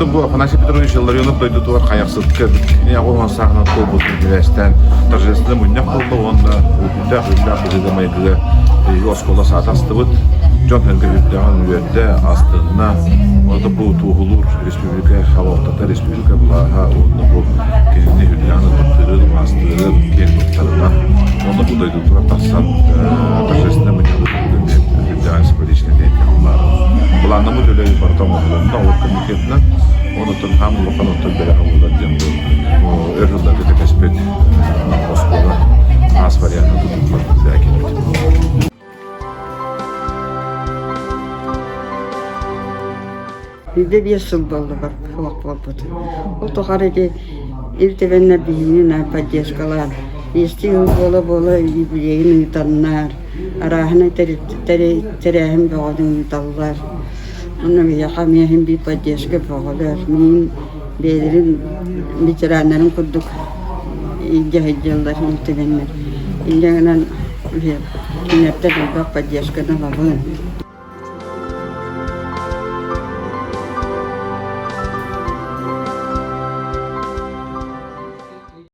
Ondan bu Афанасий Петрович Илларионов дойду туар каяқсыдка я оған сағынан тобыл дирестен торжественный муньяк болды онда үдді бұзыда майгыға оскола саат астыбыт Джон Хенгердаған үйетті астығына онда бұл туғылыр республика халықтата республика бұлаға онда бұл кеніне үдіяны тұттырыр астырыр кен мұқтарынан онда бұл дойду туар тақсан торжественный муньяк үдіяны символичный дейін бұл анамы төлей бартам оқылында ол комитетінен оны тұн ham лоқан отыр бері қабылдан жемді өржілдерді де кәспет оскола аз варианты тұтып барды әкелмеді. Үйде 5 жыл болды бар, қылық болды. Ол тоқареде ертебеннер дейінен поддержкалар. Есті бола юбилейін ұйтаннар. Арахына тәрәхім бағадың ұйталар. Onun yakamıyım bir padişke bağlar. Min belirin bitiranların kurduk. İlgahıcılar muhtemelenler. İlgahınan bir kinette bir bak padişkeden babın.